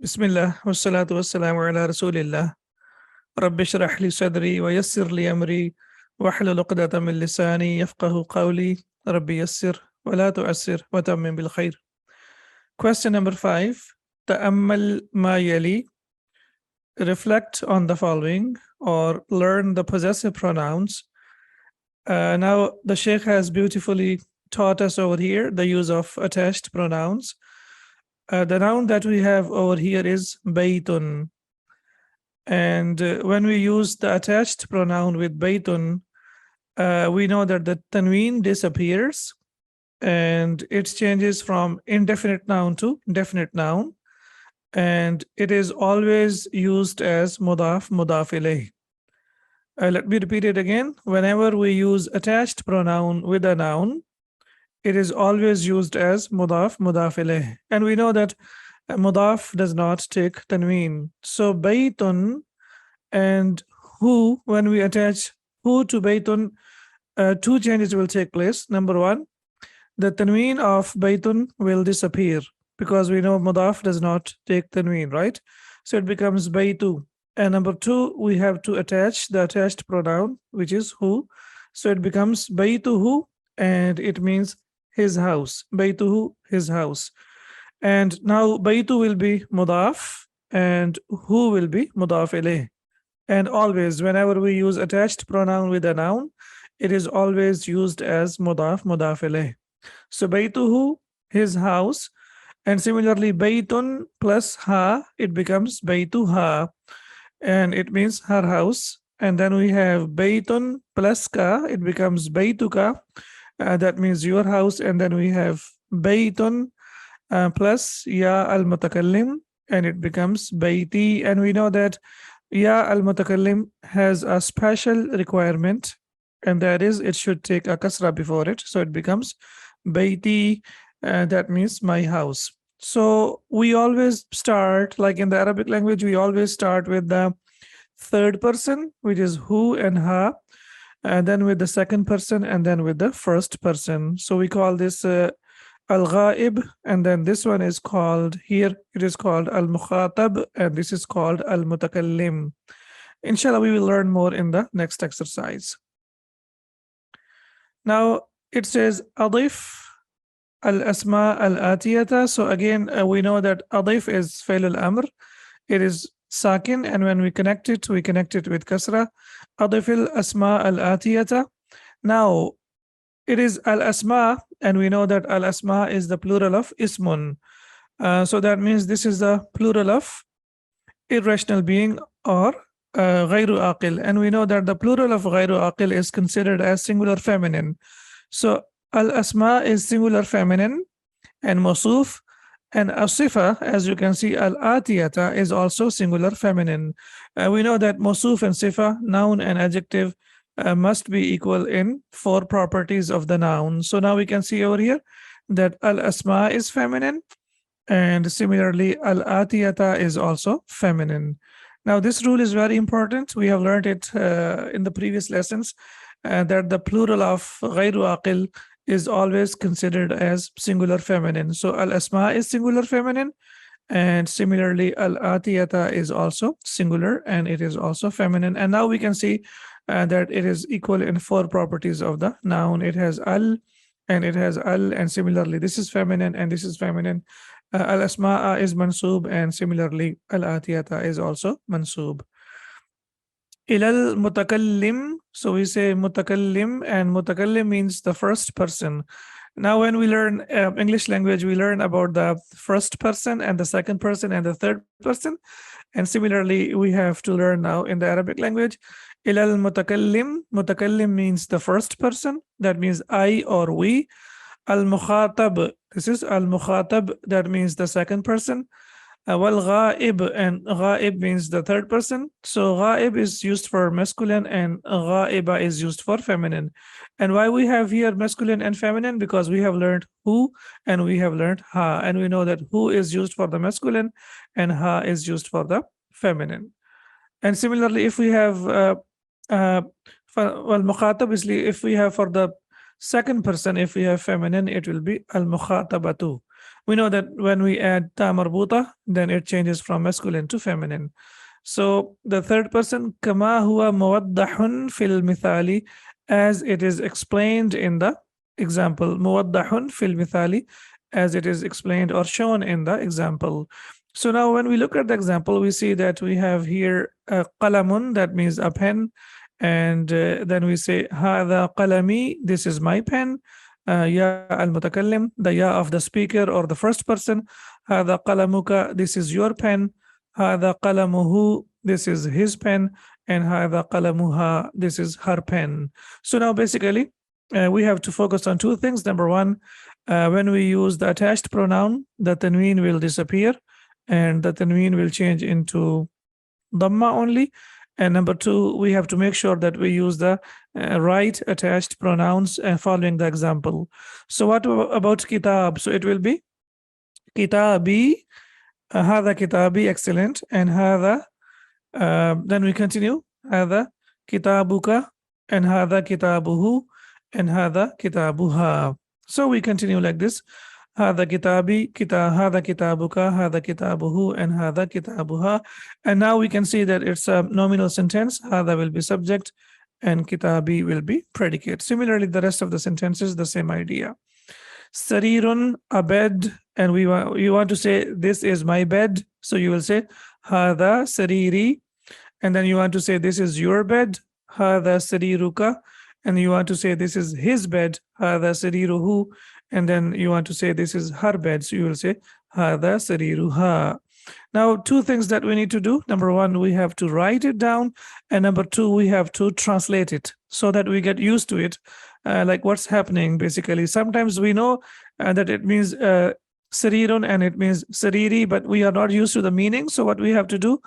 Bismillah, wassalatu wassalamu ala rasulillah. Rabbi shrah li sadri wa yassir li amri wahlul uqdatan min lisani yafqahu qawli. Rabbi yassir wa la tu'assir wa tammim bil khair. Question number 5. Ta'ammal ma yali. Reflect on the following or learn the possessive pronouns. Now the Sheikh has beautifully taught us over here the use of attached pronouns. The noun that we have over here is baytun. And when we use the attached pronoun with baytun, we know that the tanween disappears and it changes from indefinite noun to definite noun. And it is always used as mudaf ilayh. Let me repeat it again. Whenever we use attached pronoun with a noun, it is always used as mudaf ilayh. And we know that mudaf does not take tanween. So baytun and hu, when we attach hu to baytun, two changes will take place. Number one, the tanween of baytun will disappear because we know mudaf does not take tanween, right? So it becomes baytu. And number two, we have to attach the attached pronoun, which is hu. So it becomes baytuhu, and it means his house. Baytuhu, his house. And now baytu will be mudaf and hu will be mudaf ilayh. And always, whenever we use attached pronoun with a noun, it is always used as mudaf ilayh. So baytuhu, his house. And similarly, baytun plus ha, it becomes baytuha. And it means her house. And then we have baytun plus ka, it becomes baytuka. That means your house. And then we have baytun plus ya al-mutakallim, and it becomes bayti. And we know that ya al-mutakallim has a special requirement, and that is it should take a kasra before it. So it becomes bayti, that means my house. So we always start, like in the Arabic language, we always start with the third person, which is hu and ha, and then with the second person, and then with the first person. So we call this al-ghaib, and then this one is called, here it is called al-mukhatab, and this is called al-mutakallim. Inshallah, we will learn more in the next exercise. Now it says adif al-asma al-atiyata. So again, we know that adif is fail al-amr. It is sakin, and when we connect it with kasra. Adif al-asma al-atiyata. Now it is al-asma, and we know that al-asma is the plural of ismun. So that means this is the plural of irrational being or ghayru aqil. And we know that the plural of ghayru aqil is considered as singular feminine. So al-asma is singular feminine and mawsuf, and as-sifa, as you can see, al-atiyata is also singular feminine. We know that mawsuf and sifa, noun and adjective, must be equal in 4 properties of the noun. So now we can see over here that al-asma is feminine, and similarly al-atiyata is also feminine. Now this rule is very important. We have learned it in the previous lessons, that the plural of ghayru aqil is always considered as singular feminine. So al-asma is singular feminine, and similarly al-atiyata is also singular, and it is also feminine. And now we can see that it is equal in 4 properties of the noun. It has al, and it has al, and similarly this is feminine and this is feminine. Al-asma'a is mansub, and similarly al-atiyata is also mansub. Ilal mutakallim, so we say mutakallim, and mutakallim means the first person. Now when we learn English language, we learn about the first person and the second person and the third person. And similarly, we have to learn now in the Arabic language. Ilal mutakallim, mutakallim means the first person, that means I or we. Al-mukhatab, this is al-mukhatab, that means the second person. Wal ghaib, and ghaib means the third person. So ghaib is used for masculine and ghaiba is used for feminine. And why we have here masculine and feminine? Because we have learned hu and we have learned ha, and we know that hu is used for the masculine and ha is used for the feminine. And similarly, if we have mukhatab, if we have for the second person, if we have feminine, it will be al-mukhatabatu. We know that when we add ta marbuta, then it changes from masculine to feminine. So the third person, kama huwa muwaddahun fil mithali, as it is explained in the example. Muwaddahun fil mithali, as it is explained or shown in the example. So now when we look at the example, we see that we have here qalamun, that means a pen. And then we say, hadha qalami, this is my pen. Ya al-mutakallim, the ya of the speaker or the first person. Hadha qalamuka, this is your pen. Hadha qalamuhu, this is his pen. And hadha qalamuha, this is her pen. So now basically, we have to focus on two things. Number one, when we use the attached pronoun, the tanween will disappear and the tanween will change into dhamma only. And number two, we have to make sure that we use the right attached pronouns following the example. So what about kitab? So it will be kitabi, hadha kitabi, excellent. And hadha, then we continue, hadha kitabuka, and hadha kitabuhu, and hadha kitabuha. So we continue like this. Hadha kitabi, hadha kitabuka, hadha kitabuhu, and hadha kitabuha. And now we can see that it's a nominal sentence. Hadha will be subject and kitabi will be predicate. Similarly, the rest of the sentences, the same idea. Sarirun, a bed, and you want to say this is my bed. So you will say hadha sariri, and then you want to say this is your bed. Hadha sariruka, and you want to say this is his bed. Hadha sariruhu, and then you want to say this is her bed. So you will say hadha sariruha. Now, two things that we need to do. Number one, we have to write it down. And number two, we have to translate it so that we get used to it. Like what's happening, basically. Sometimes we know that it means sarirun and it means sariri, but we are not used to the meaning. So what we have to do,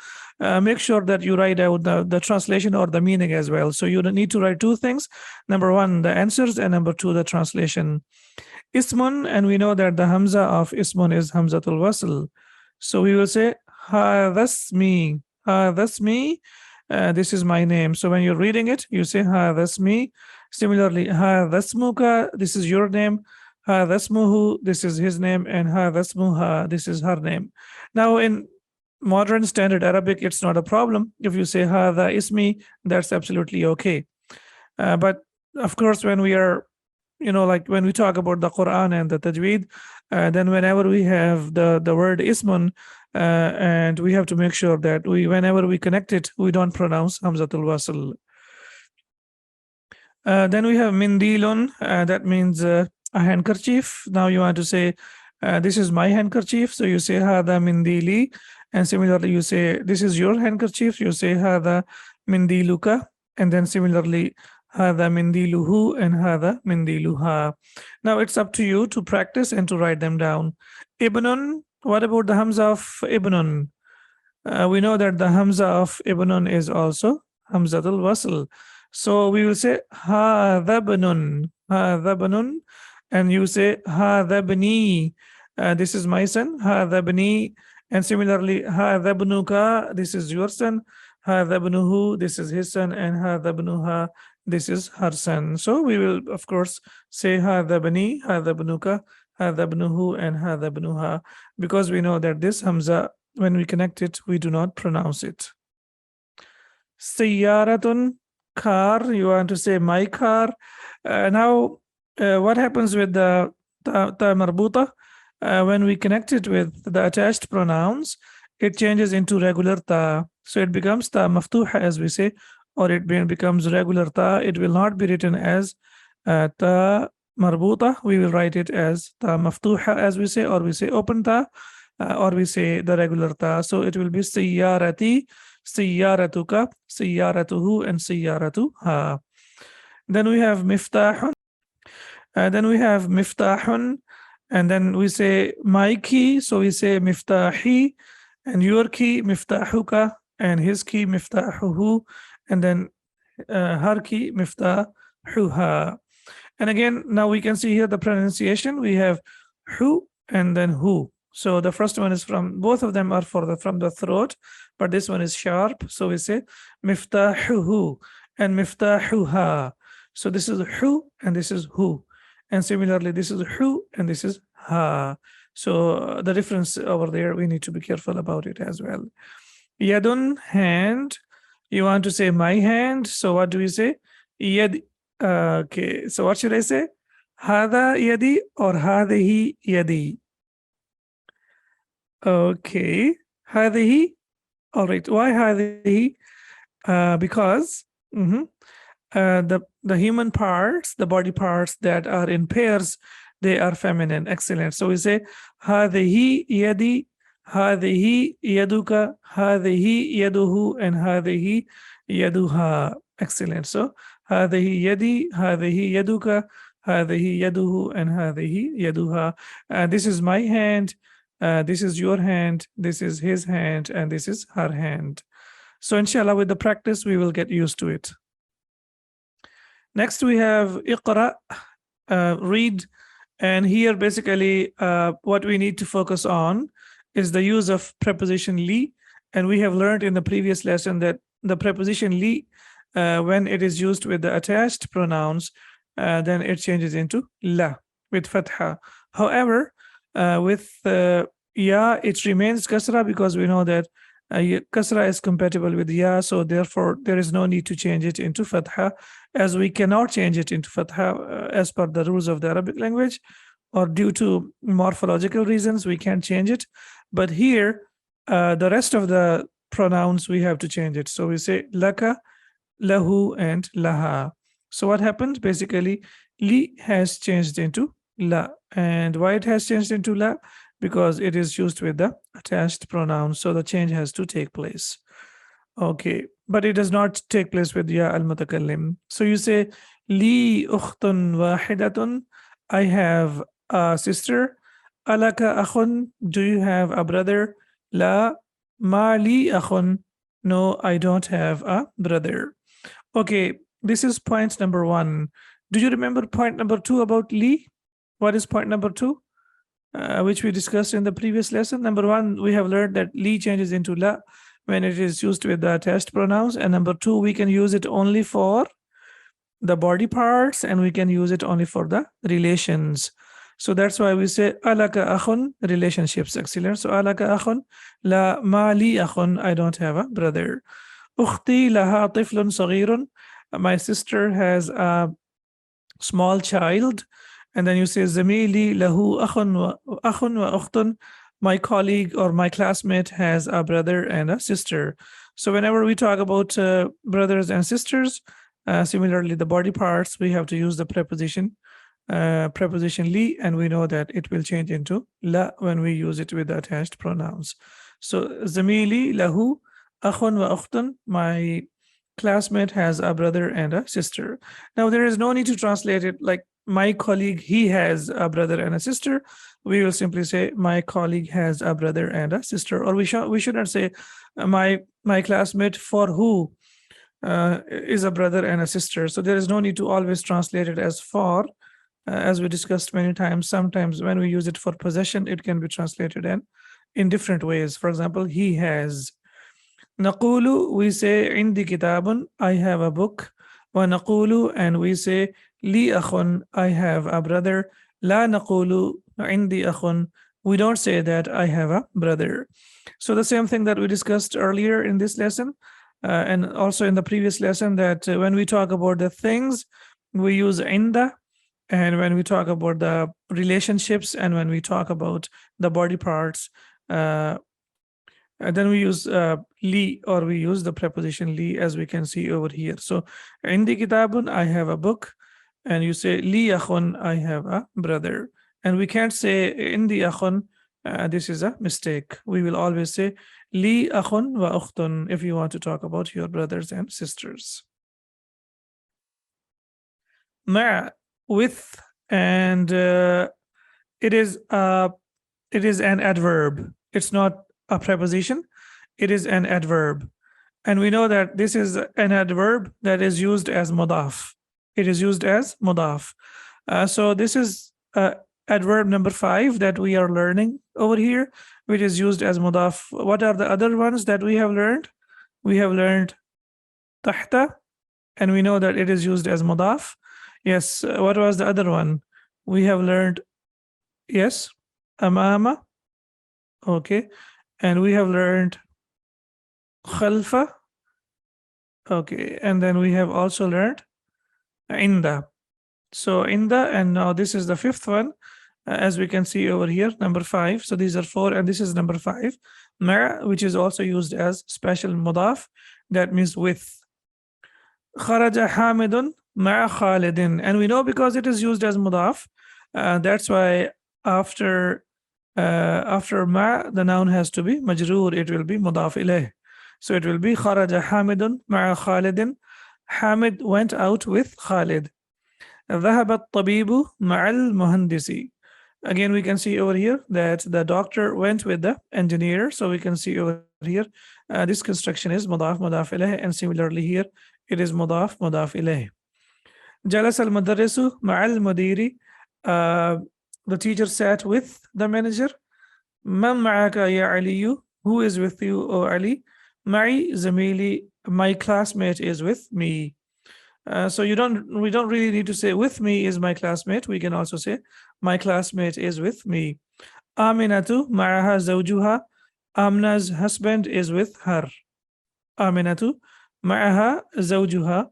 make sure that you write out the translation or the meaning as well. So you need to write two things. Number one, the answers, and number two, the translation. Ismun, and we know that the hamza of ismun is hamzatul wasl. So we will say hadasmi, hadasmi, this is my name. So when you're reading it, you say hadasmi. Similarly, hadasmuka, this is your name. Hadasmuhu, this is his name. And hadasmuha, this is her name. Now in modern standard Arabic, it's not a problem. If you say hadha ismi, that's absolutely okay. But of course, when we are, like when we talk about the Quran and the Tajweed, then whenever we have the word ismun, and we have to make sure that whenever we connect it, we don't pronounce hamzatul wasl. Then we have mindilun, that means a handkerchief. Now you want to say, this is my handkerchief. So you say hada mindili. And similarly, you say, this is your handkerchief. You say hada mindiluka. And then similarly, hada mindiluhu and hada mindiluha. Now it's up to you to practice and to write them down. Ibnun, what about the hamza of ibnun? We know that the hamza of ibnun is also hamzatul wasl. So we will say hadhabnun, hadhabnun, and you say hadhabni, this is my son, hadhabni, and similarly hadhabnuka, this is your son, hadhabnuhu, this is his son, and hadhabnuha, this is her son. So we will, of course, say hadhabni, hadhabnuka, hadhabnuhu, and hadhabnuha, because we know that this hamza, when we connect it, we do not pronounce it. Sayyaratun, car, you want to say my car. Now, what happens with the ta marbuta? When we connect it with the attached pronouns, it changes into regular ta. So it becomes ta maftuha, as we say, or it becomes regular ta. It will not be written as ta marbuta. We will write it as ta maftuha, as we say, or we say open ta, or we say the regular ta. So it will be sayyarati, sayyaratuka, sayyaratuhu, and sayyaratuha. Then we have miftahun. And then we say my key. So we say miftahi, and your key miftahuka, and his key miftahuhu, and then her key miftahuha. And again, now we can see here the pronunciation. We have hu and then hu. So the first one is both of them are from the throat, but this one is sharp. So we say miftahuhu and miftahuha. So this is hu and this is hu. And similarly, this is hu and this is ha. So the difference over there, we need to be careful about it as well. Yadun, hand. You want to say my hand. So what do we say? Yad. Okay. So what should I say? Hada yadi or hadihi yadi? Okay. Hadihi. All right. Why hadihi? Because the human parts, the body parts that are in pairs, they are feminine. Excellent. So we say هذه يدي, هذه يدك, هذه يده, and هذه يدها. Excellent. So هذه يدي, هذه يدك, هذه يده, and هذه يدها. This is my hand. This is your hand. This is his hand, and this is her hand. So inshallah, with the practice, we will get used to it. Next, we have Iqra, read. And here, basically, what we need to focus on is the use of preposition li. And we have learned in the previous lesson that the preposition li, when it is used with the attached pronouns, then it changes into la with fatha. However, with ya, it remains kasra because we know that kasra is compatible with ya, so therefore there is no need to change it into fatha, as we cannot change it into fatha as per the rules of the Arabic language, or due to morphological reasons we can't change it. But here, the rest of the pronouns we have to change it. So we say laka, lahu, and laha. So what happened? Basically, li has changed into la. And why it has changed into la? Because it is used with the attached pronoun. So the change has to take place. Okay, but it does not take place with ya al-mutakallim. So you say, li ukhtun wahidatun, I have a sister. Alaka akhun, do you have a brother? La ma li akhun, no, I don't have a brother. Okay, this is point number 1. Do you remember point number 2 about li? What is point number 2? Which we discussed in the previous lesson. Number 1, we have learned that li changes into la when it is used with the attached pronouns. And number 2, we can use it only for the body parts, and we can use it only for the relations. So that's why we say alaka akhun, relationships. Excellent. So alaka akhun, la ma li akhun, I don't have a brother. Ukhti laha tiflun saghirun, my sister has a small child. And then you say zamili lahu akhun wa ukhtun, my colleague or my classmate has a brother and a sister. So whenever we talk about brothers and sisters, similarly the body parts, we have to use the preposition li, and we know that it will change into la when we use it with the attached pronouns. So zamili lahu akhun wa ukhtun, my classmate has a brother and a sister. Now there is no need to translate it like my colleague, he has a brother and a sister. We will simply say my colleague has a brother and a sister. Or we shouldn't say my classmate for who is a brother and a sister. So there is no need to always translate it as for, as we discussed many times. Sometimes when we use it for possession, it can be translated in different ways. For example, he has. Naqulu, we say indi kitabun, I have a book. Wa naqulu, and we say li akhun, I have a brother. La naqulu indi akhun, we don't say that I have a brother. So the same thing that we discussed earlier in this lesson, and also in the previous lesson, that when we talk about the things, we use inda. And when we talk about the relationships, and when we talk about the body parts, then we use li, or we use the preposition li, as we can see over here. So indi kitabun, I have a book. And you say li akhun, I have a brother. And we can't say indi akhun, this is a mistake. We will always say li akhun wa ukhtun if you want to talk about your brothers and sisters. Ma, with, and it is an adverb. It's not a preposition, it is an adverb. And we know that this is an adverb that is used as mudaf. It is used as mudaf. So this is adverb number 5 that we are learning over here, which is used as mudaf. What are the other ones that we have learned? We have learned tahta, and we know that it is used as mudaf. Yes, what was the other one? We have learned, yes? amama. Okay. And we have learned khalfa. Okay. And then we have also learned inda. So inda, and now this is the fifth one, as we can see over here, number 5. So these are 4, and this is number 5. Ma, which is also used as special mudaf, that means with. Kharaja Hamidun ma'a Khalidin. And we know because it is used as mudaf, that's why after ma, the noun has to be majroor, it will be mudaf ilayh. So it will be Kharaja Hamidun ma'a Khalidin. Hamid went out with Khalid. ذهب الطبيب مع المهندس. Again, we can see over here that the doctor went with the engineer. So we can see over here, this construction is mudaf ilayh, and similarly here, it is mudaf ilayh. جلس المدرس مع المدير. The teacher sat with the manager. من معك يا علي? Who is with you, O Ali? معي زميلي, my classmate is with me. So we don't really need to say with me is my classmate. We can also say my classmate is with me. Aminatu ma'aha zawjuha. Amna's husband is with her. Aminatu ma'aha zawjuha.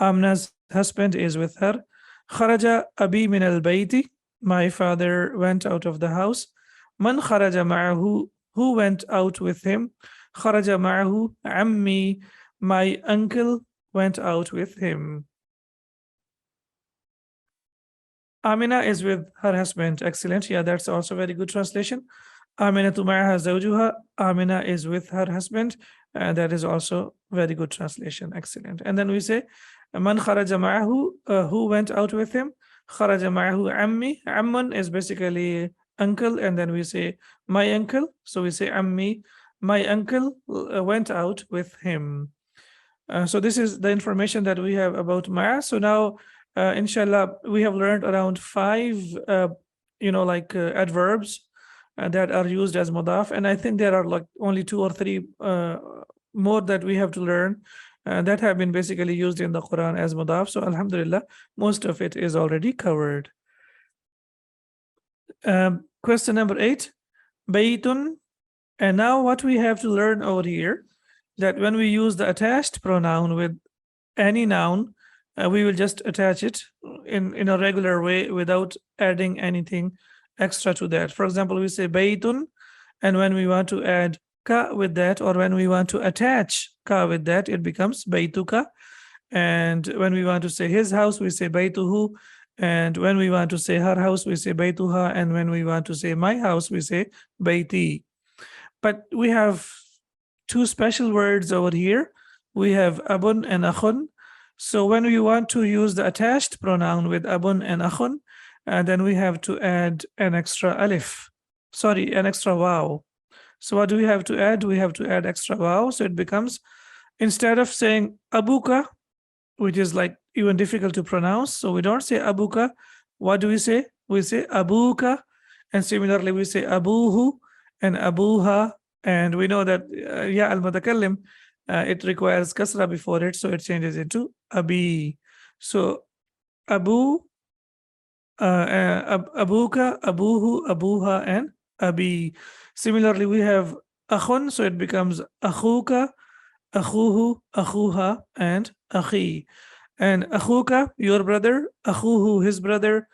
Amna's husband is with her. Kharaja abi min al-bayti. My father went out of the house. Man kharaja ma'ahu. Who went out with him? Kharaja ma'ahu ammi. My uncle went out with him. Amina is with her husband. Excellent. Yeah, that's also very good translation. Aminatu ma'aha zawjuha. Amina is with her husband. That is also very good translation. Excellent. And then we say, Man kharaja ma'ahu. Who went out with him? Kharaja ma'ahu ammi. Ammun is basically uncle. And then we say, my uncle. So we say, ammi. My uncle went out with him. So this is the information that we have about ma. So now, inshallah, we have learned around 5, adverbs that are used as mudaf. And I think there are like only 2 or 3 more that we have to learn that have been basically used in the Quran as mudaf. So alhamdulillah, most of it is already covered. Question number 8, baytun. And now what we have to learn over here, that when we use the attached pronoun with any noun, we will just attach it in a regular way without adding anything extra to that. For example, we say baytun, and when we want to add ka with that, or when we want to attach ka with that, it becomes baytuka. And when we want to say his house, we say baytuhu. And when we want to say her house, we say baytuha. And when we want to say my house, we say bayti. But we have 2 special words over here. We have abun and akhun. So when we want to use the attached pronoun with abun and akhun, then we have to add an extra alif. Sorry, an extra waw. So what do we have to add? We have to add extra waw. So it becomes, instead of saying abuka, which is like even difficult to pronounce, so we don't say abuka. What do we say? We say abuka. And similarly, we say abuhu and abuha. And we know that ya al-mutakallim, it requires kasra before it, so it changes into abi. So abu, abuka, abuhu, abuha, and abi. Similarly, we have akhun, so it becomes akhuka, akhuhu, akhuha, and akhi. And akhuka, your brother, akhuhu, his brother,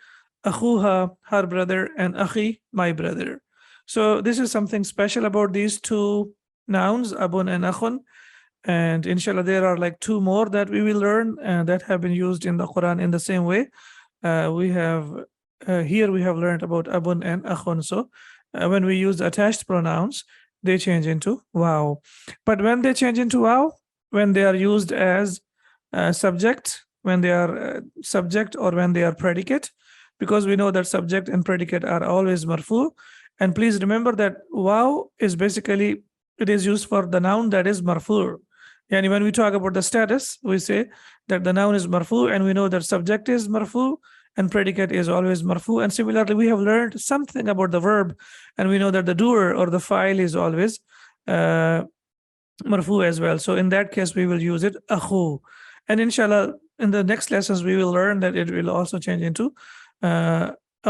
akhuha, her brother, and akhi, my brother. So this is something special about these 2 nouns, abun and akhun. And inshallah, there are like 2 more that we will learn that have been used in the Quran in the same way. We have here we have learned about abun and akhun. So when we use attached pronouns, they change into waw. But when they change into waw, when they are used as subject, when they are subject, or when they are predicate, because we know that subject and predicate are always marfu. And please remember that waw is basically, it is used for the noun that is marfu. And when we talk about the status, we say that the noun is marfu, and we know that subject is marfu and predicate is always marfu. And similarly, we have learned something about the verb, and we know that the doer or the file is always marfu as well. So in that case, we will use it akhu. And inshallah, in the next lessons, we will learn that it will also change into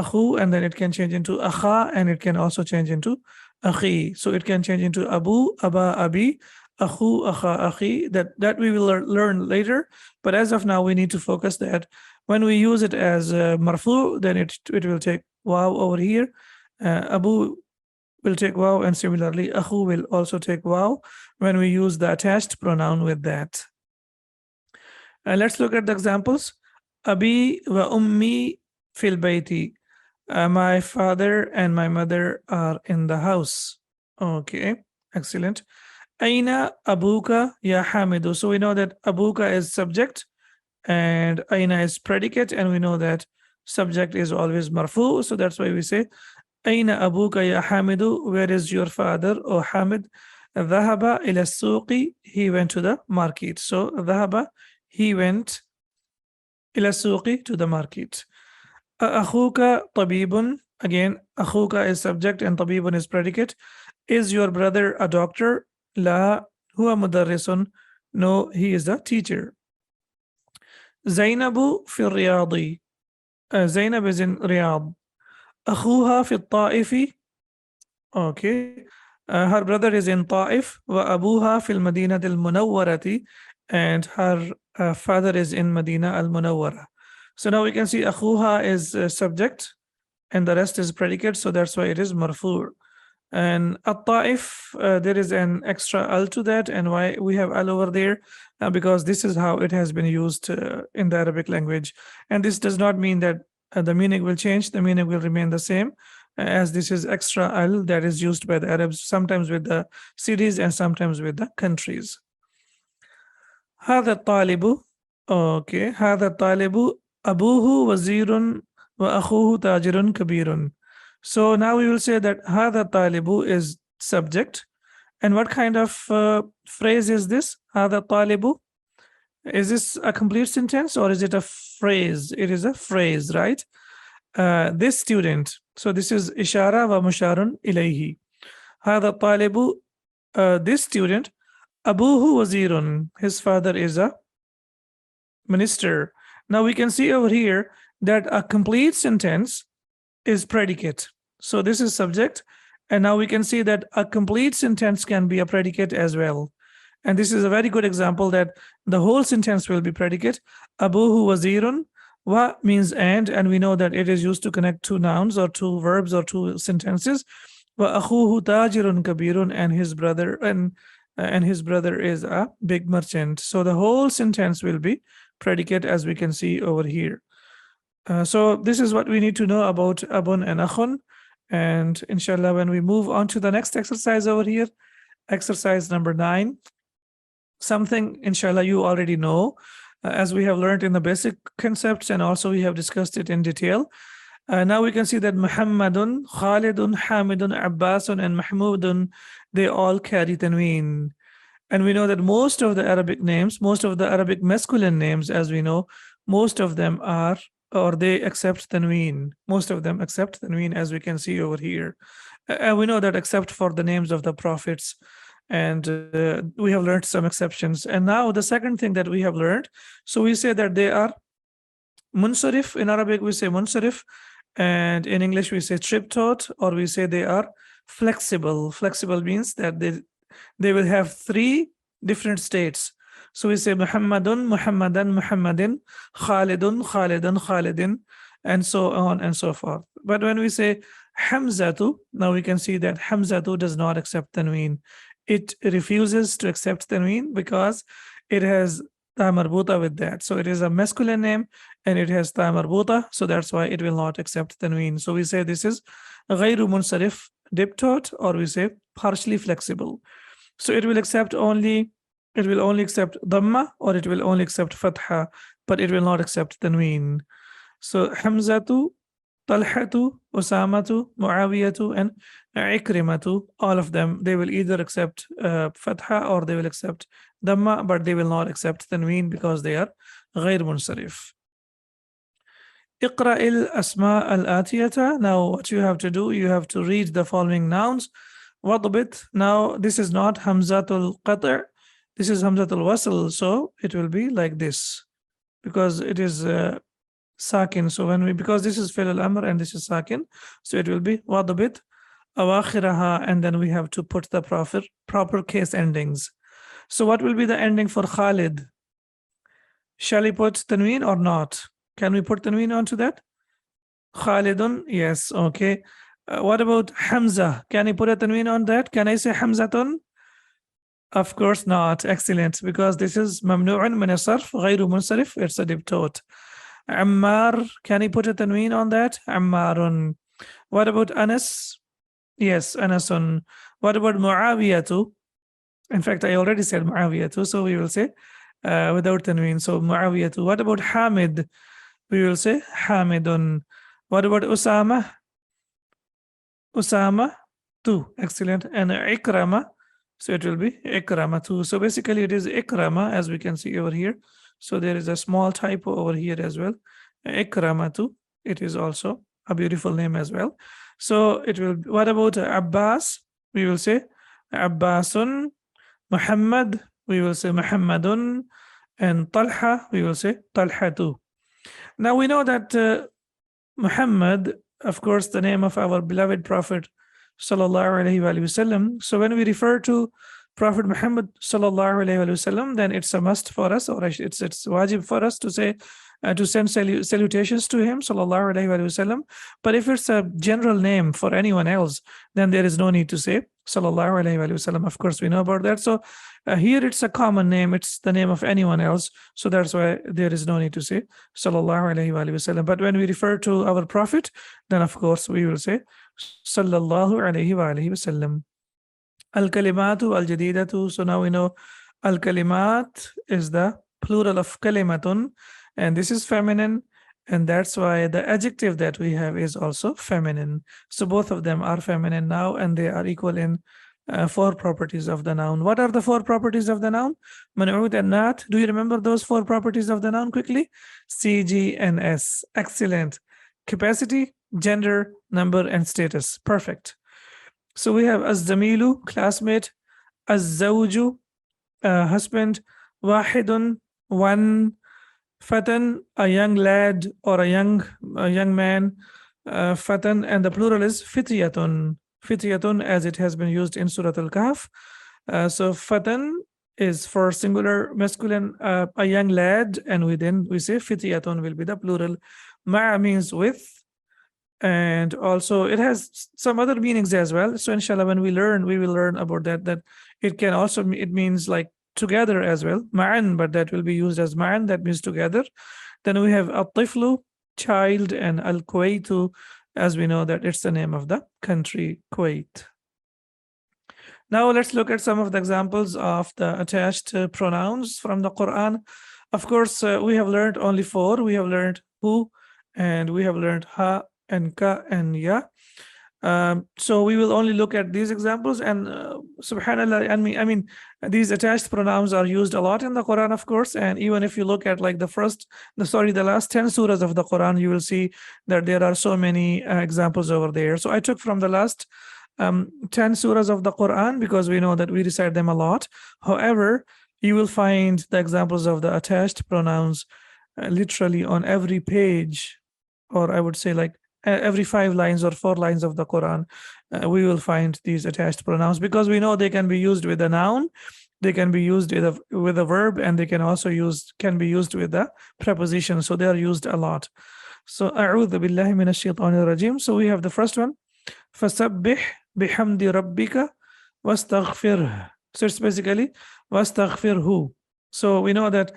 akhu, and then it can change into akha, and it can also change into akhi. So it can change into abu, aba, abi, akhu, akha, akhi. That we will learn later. But as of now, we need to focus that when we use it as marfu, then it will take waw over here. Abu will take waw, and similarly akhu will also take waw when we use the attached pronoun with that. Let's look at the examples. Abi wa ummi fil bayti. My father and my mother are in the house. Okay, excellent. Aina abuka ya hamidu. So we know that abuka is subject and aina is predicate, and we know that subject is always marfu. So that's why we say Aina abuka ya hamidu. Where is your father, O Hamid? Dhahaba ila suqi. He went to the market. So dhahaba, he went ila suqi, to the market. Akhuka tabibun. Again, akhuka is subject and tabibun is predicate. Is your brother a doctor? La huwa mudarrisun. No, he is a teacher. Zainabu fi riyadi. Zainab is in Riyadh. Akhuha fi ta'ifi. Okay. Her brother is in Ta'if. Wa abuha fil Madinah al-Munawwarati. And her father is in Medina al-Munawwara. So now we can see akhuha is subject and the rest is predicate. So that's why it is marfu'. And at-Ta'if, there is an extra al to that. And why we have al over there? Because this is how it has been used in the Arabic language. And this does not mean that the meaning will change. The meaning will remain the same, as this is extra al that is used by the Arabs, sometimes with the cities and sometimes with the countries. هذا الطالب. Okay. هذا الطالب أبوه وزير وأخوه تاجر كبير. So now we will say that هذا الطالب is subject. And what kind of phrase is this? هذا الطالب. Is this a complete sentence or is it a phrase? It is a phrase, right? This student. So this is ishara wa musharun ilayhi. هذا الطالب, this student. Abuhu wazirun. His father is a minister. Now we can see over here that a complete sentence is predicate. So this is subject. And now we can see that a complete sentence can be a predicate as well. And this is a very good example that the whole sentence will be predicate. Abuhu wazirun. Wa means and we know that it is used to connect two nouns or two verbs or two sentences. Wa akhuhu tajirun kabirun, and his brother and his brother is a big merchant. So the whole sentence will be predicate, as we can see over here. So this is what we need to know about abun and akhun. And inshallah, when we move on to the next exercise over here, exercise number 9, something inshallah you already know, as we have learned in the basic concepts, and also we have discussed it in detail. Now we can see that Muhammadun, Khalidun, Hamidun, Abbasun, and Mahmudun, they all carry tanween. And we know that most of the Arabic names, most of the Arabic masculine names, as we know, most of them are, or they accept tanween. Most of them accept tanween, as we can see over here. And we know that except for the names of the prophets. And we have learned some exceptions. And now the second thing that we have learned, so we say that they are munsarif. In Arabic, we say munsarif. And in English, we say triptot, or we say they are flexible. Flexible means that they will have 3 different states. So we say Muhammadun, Muhammadan, Muhammadin, Khalidun, Khalidan, Khalidin, and so on and so forth. But when we say Hamzatu, now we can see that Hamzatu does not accept tanween. It refuses to accept tanween because it has ta marbuta with that. So it is a masculine name and it has ta marbuta. So that's why it will not accept tanween. So we say this is ghayru munsarif diptot, or we say partially flexible. So it will only accept dhamma, or it will only accept fatha, but it will not accept tanween. So Hamzatu, Talhatu, Usamatu, Muawiyatu, and Ikrimatu, all of them, they will either accept fatha or they will accept dhamma, but they will not accept tanween because they are غير munsarif. اقرأ الأسماء الآتية. Now what you have to do, you have to read the following nouns. وضبط. Now this is not Hamzatul Qat', this is Hamzatul Wasl, so it will be like this because it is sakin. So when we, because this is fi'l al-amr and this is sakin, so it will be wadabit awakhiraha, and then we have to put the proper case endings. So what will be the ending for Khalid? Shall we put tanween or not? Can we put tanween onto that? Khalidun, yes, okay. What about Hamza? Can I put a tanween on that? Can I say Hamzatun? Of course not. Excellent, because this is mamnu'un min as-sarf, ghayru munsarif. It's a diptot. Ammar, can I put a tanween on that? Ammarun. What about Anas? Yes, Anasun. What about Muawiyatu? In fact, I already said Muawiyatu, so we will say without tanween. So Muawiyatu. What about Hamid? We will say Hamidun. What about Usama? Usama, two. Excellent. And Ikrama, so it will be Ikrama too. So basically it is Ikrama, as we can see over here. So there is a small typo over here as well. Ikrama too. It is also a beautiful name as well. So it will, what about Abbas? We will say Abbasun. Muhammad, we will say Muhammadun. And Talha, we will say Talha too. Now we know that Muhammad, of course, the name of our beloved Prophet sallallahu alaihi wasallam. So when we refer to Prophet Muhammad sallallahu alaihi wasallam, then it's a must for us, or it's wajib for us to say to send salutations to him sallallahu alaihi wasallam. But if it's a general name for anyone else, then there is no need to say sallallahu alaihi wasallam. Of course, we know about that. So here it's a common name; it's the name of anyone else. So that's why there is no need to say sallallahu alaihi wasallam. But when we refer to our Prophet, then of course we will say sallallahu alaihi wasallam. Al-kalimatu al-jadidatu. So now we know al-kalimat is the plural of kalimatun, and this is feminine, and that's why the adjective that we have is also feminine. So both of them are feminine now, and they are equal in four properties of the noun. What are the four properties of the noun? Man'ud and nat. Do you remember those four properties of the noun quickly? C, G, and S. Excellent. Capacity, gender, number, and status. Perfect. So we have az-zamilu, classmate, az-zawju, husband, wahidun, one, fatan, a young lad or a young man, fatan, and the plural is fitriyatun. Fitriyatun, as it has been used in Surah Al-Kahf. So fatan is for singular masculine, a young lad, and within we say fitriyatun will be the plural. Ma means with, and also it has some other meanings as well. So inshallah, when we will learn about that it can also, it means like together as well, ma'an, but that will be used as ma'an, that means together. Then we have at-tiflu, child, and al-Kuwaitu, as we know that it's the name of the country, Kuwait. Now let's look at some of the examples of the attached pronouns from the Quran. Of course, we have learned only four. We have learned hu, and we have learned ha, and ka, and ya. So we will only look at these examples, and subhanallah, I mean these attached pronouns are used a lot in the Quran, of course, and even if you look at like the last 10 surahs of the Quran, you will see that there are so many examples over there. So I took from the last 10 surahs of the Quran because we know that we recite them a lot. However, you will find the examples of the attached pronouns literally on every page, or I would say like every 5 lines or 4 lines of the Quran. We will find these attached pronouns because we know they can be used with a noun, they can be used with a verb, and they can also can be used with a preposition. So they are used a lot. So a'udhu billahi minash shaitanir rajim. So we have the first one, fasabbih bihamdi rabbika wastaghfirh. So it's basically wastaghfirhu. So we know that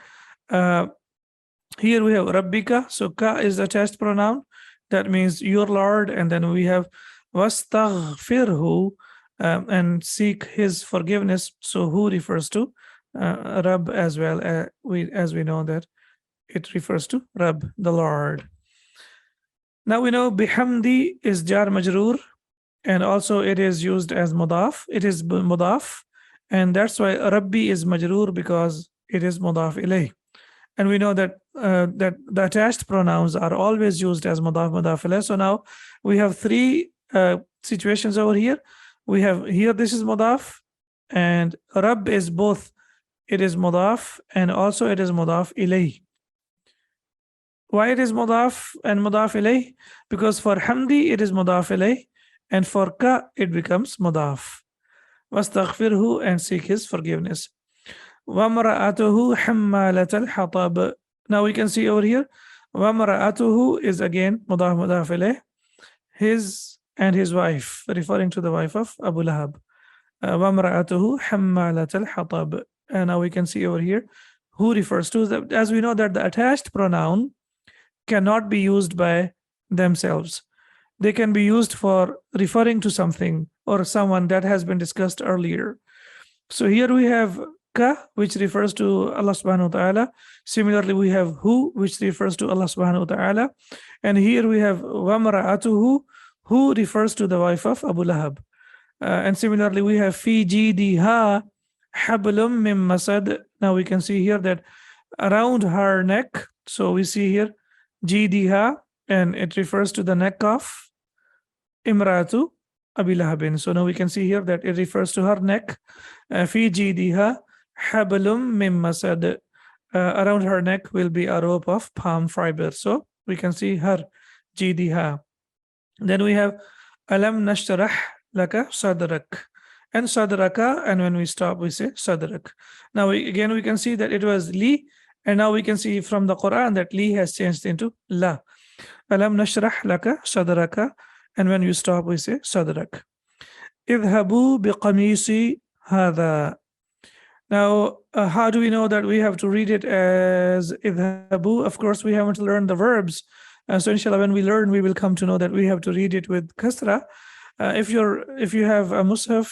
here we have rabbika, so ka is attached pronoun, that means your Lord, and then we have wastaghfirhu, and seek his forgiveness. So who refers to Rabb as well, as we know that it refers to Rabb, the Lord. Now we know bihamdi is jar majroor, and also it is used as mudaf. It is mudaf, and that's why Rabbi is majroor, because it is mudaf ilayh. And we know that that the attached pronouns are always used as mudaf, mudaf ilayh. So now we have 3 situations over here. We have here, this is mudaf, and Rabb is both. It is mudaf and also it is mudaf ilayh. Why it is mudaf and mudaf ilayh? Because for hamdi it is mudaf ilayh, and for ka it becomes mudaf. Wastaghfirhu, and seek his forgiveness. Wamra'atuhu hammalat al-hatab. Now we can see over here, Wamra'atuhu is again mudaf mudaf ilayh, his and his wife, referring to the wife of Abu Lahab. Wamra'atuhu hammalat al-hatab. And now we can see over here who refers to that. As we know that the attached pronoun cannot be used by themselves. They can be used for referring to something or someone that has been discussed earlier. So here we have ka, which refers to Allah subhanahu wa ta'ala. Similarly, we have hu, which refers to Allah subhanahu wa ta'ala. And here we have wamra'atuhu, who refers to the wife of Abu Lahab. And similarly, we have fi jidiha hablum min masad. Now we can see here that around her neck. So we see here jidiha, and it refers to the neck of imratu Abi Lahabin. So now we can see here that it refers to her neck. Fi jidiha hablum min masad. Around her neck will be a rope of palm fiber. So we can see her jidiha. Then we have alam nashtarah laka sadrak, and sadraka, and when we stop we say sadrak. Now again we can see that it was li, and now we can see from the Quran that li has changed into la. Alam nashrah laka sadraka, and when you stop we say sadrak. Idhabu biqamisi hadha. Now how do we know that we have to read it as idhabu? Of course we haven't learned the verbs. So inshallah, when we learn, we will come to know that we have to read it with kasra. If you have a mushaf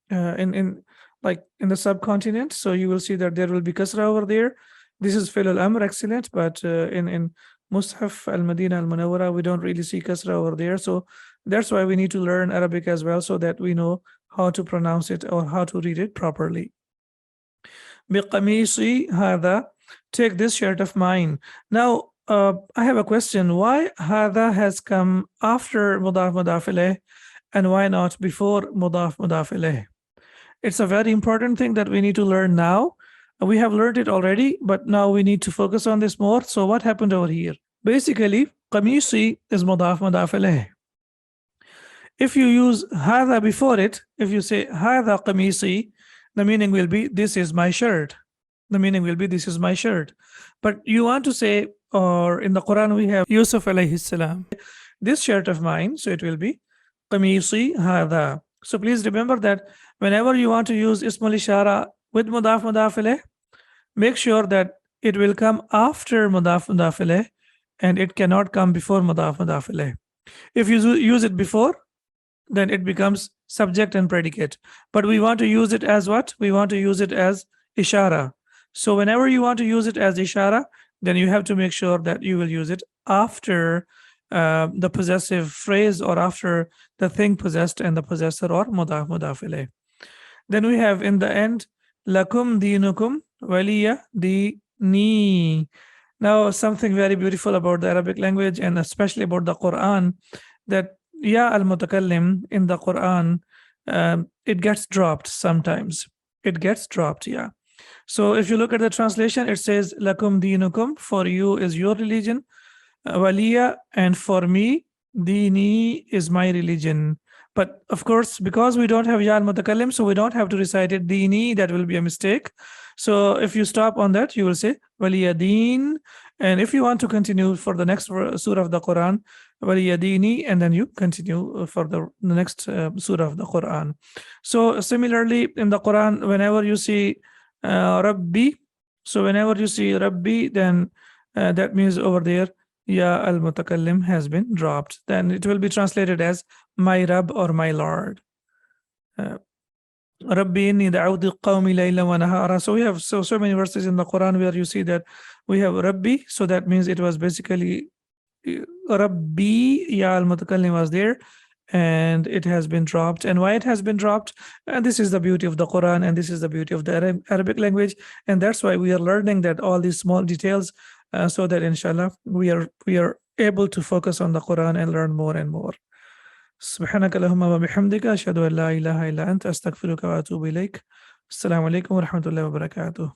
in the subcontinent, so you will see that there will be kasra over there. This is fi'l al-amr, excellent, but in mushaf al-Madinah al-Munawwara, we don't really see kasra over there. So that's why we need to learn Arabic as well, so that we know how to pronounce it or how to read it properly. Biqamisi hadha, take this shirt of mine. Now I have a question. Why hadha has come after mudaf mudaf ilayh, and why not before mudaf mudaf ilayh? It's a very important thing that we need to learn now. We have learned it already, but now we need to focus on this more. So what happened over here? Basically, qamisi is mudaf mudaf ilayh. If you use hadha before it, if you say hadha qamisi, the meaning will be this is my shirt. The meaning will be this is my shirt. But you want to say, or in the Quran we have Yusuf alayhi salam, this shirt of mine, so it will be qamisi hadha. So please remember that whenever you want to use ismul ishara with mudaf mudaf ilayh, make sure that it will come after mudaf mudaf ilayh and it cannot come before mudaf mudaf ilayh. If you use it before, then it becomes subject and predicate. But we want to use it as what? We want to use it as ishara. So whenever you want to use it as ishara, then you have to make sure that you will use it after the possessive phrase, or after the thing possessed and the possessor, or mudaf mudaf ilayh. Then we have in the end, lakum dinukum waliya dini. Now something very beautiful about the Arabic language, and especially about the Quran, that ya al-mutakallim in the Quran, it gets dropped sometimes. It gets dropped, yeah. So if you look at the translation, it says lakum dinukum, for you is your religion, waliya, and for me dini is my religion. But of course, because we don't have ya al-mutakallim, so we don't have to recite it dini. That will be a mistake. So if you stop on that, you will say waliya din. And if you want to continue for the next surah of the Quran, waliya dini, and then you continue for the next surah of the Quran. So similarly in the Quran, whenever you see Rabbi, so whenever you see Rabbi, then that means over there ya al-mutakallim has been dropped. Then it will be translated as my Rabb or my Lord. Rabbi inni da'awtu qawmi laylan wa nahara. So we have so many verses in the Quran where you see that we have Rabbi, so that means it was basically Rabbi, ya al-mutakallim was there, and it has been dropped. And why it has been dropped? And this is the beauty of the Quran, and this is the beauty of the Arabic language, and that's why we are learning that all these small details, so that inshallah we are able to focus on the Quran and learn more and more. سبحانك اللهم وبحمدك أشهد أن لا إله إلا أنت أستغفرك وأتوب إليك. السلام عليكم ورحمة الله وبركاته.